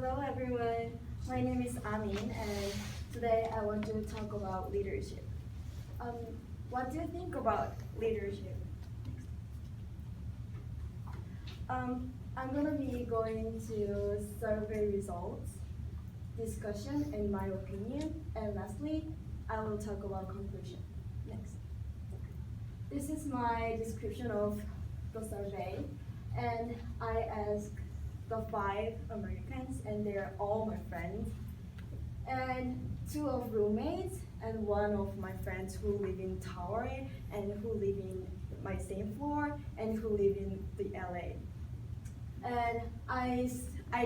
Hello everyone, my name is Amin and today I want to talk about leadership. Um, what do you think about leadership? I'm gonna be going to survey results, discussion and my opinion, and lastly, I will talk about conclusion. Next. This is my description of the survey, and I asked the 5 Americans, and they're all my friends, and 2 of roommates, and 1 of my friends who live in Tower, and who live in my same floor, and who live in the LA. And I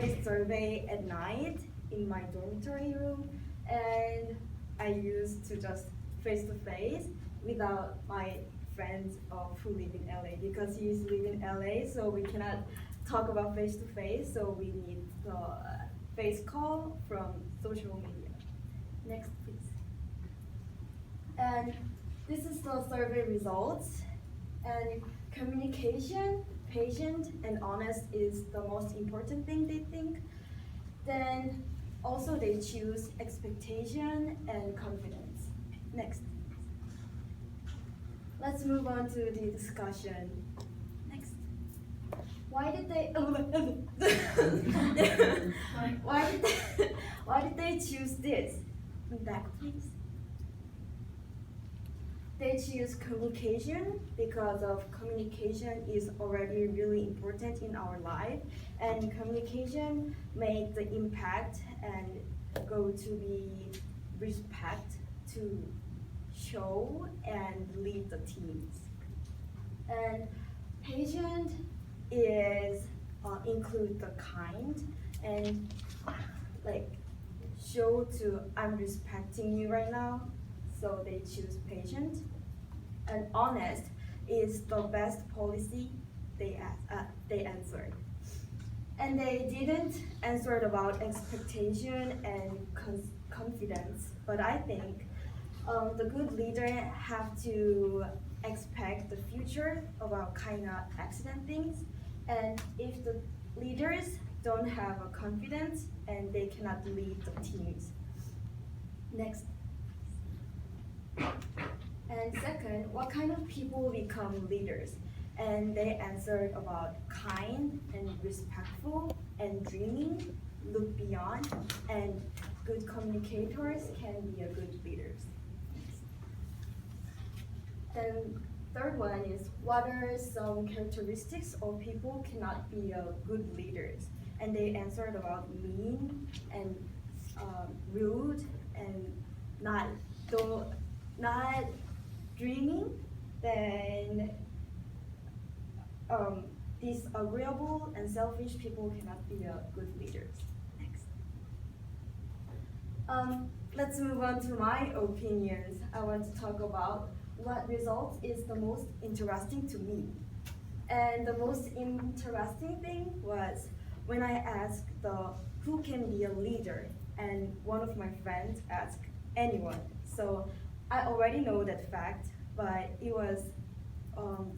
did survey at night in my dormitory room, and I used to just face to face without my friends who live in LA, because he live in LA, so we cannot talk about face to face, so we need the face call from social media. Next, please. And this is the survey results. And communication, patient, and honest is the most important thing they think. Then also they choose expectation and confidence. Next. Let's move on to the discussion. Next. Why did they why did they choose this? Back, please. They choose communication because of communication is already really important in our life, and communication make the impact and go to be respect to show and lead the teams. And patient is include the kind and like show to I'm respecting you right now, so they choose patient. And honest is the best policy they answered. And they didn't answer about expectation and confidence, but I think the good leader have to expect the future about kind of accident things, and if the leaders don't have a confidence, and they cannot lead the teams. Next. And second, what kind of people become leaders? And they answered about kind and respectful and dreaming, look beyond, and good communicators can be a good leaders. Then third one is, what are some characteristics of people cannot be a good leaders? And they answered about mean and rude and not dreaming. Then disagreeable and selfish people cannot be a good leaders. Next. Let's move on to my opinions. I want to talk about what results is the most interesting to me. And the most interesting thing was when I asked who can be a leader, and 1 of my friends asked anyone. So I already know that fact, but it was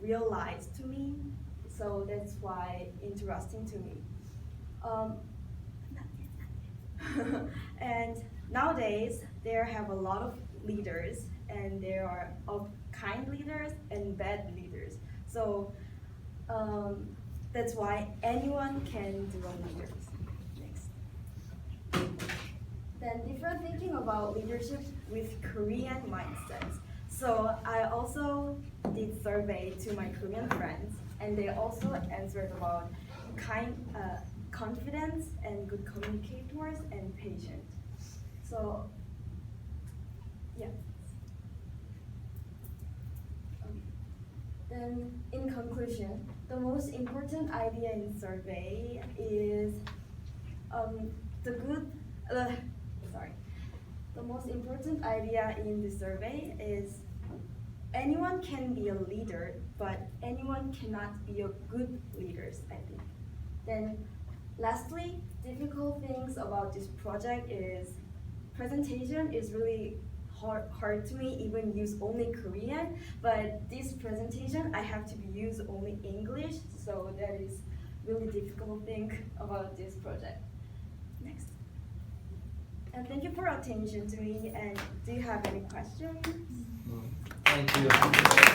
realized to me, so that's why interesting to me. And nowadays there have a lot of leaders, and there are kind leaders and bad leaders. So that's why anyone can do a leader. Next. Then different thinking about leadership with Korean mindsets. So I also did survey to my Korean friends, and they also answered about confidence and good communicators and patient. So yeah. Then in conclusion, the most important idea in survey is the most important idea in the survey is anyone can be a leader, but anyone cannot be a good leader, I think. Then lastly, difficult things about this project is presentation is really hard to me, even use only Korean, but this presentation I have to use only English, so that is really difficult thing about this project. Next. And thank you for attention to me. And do you have any questions? Thank you.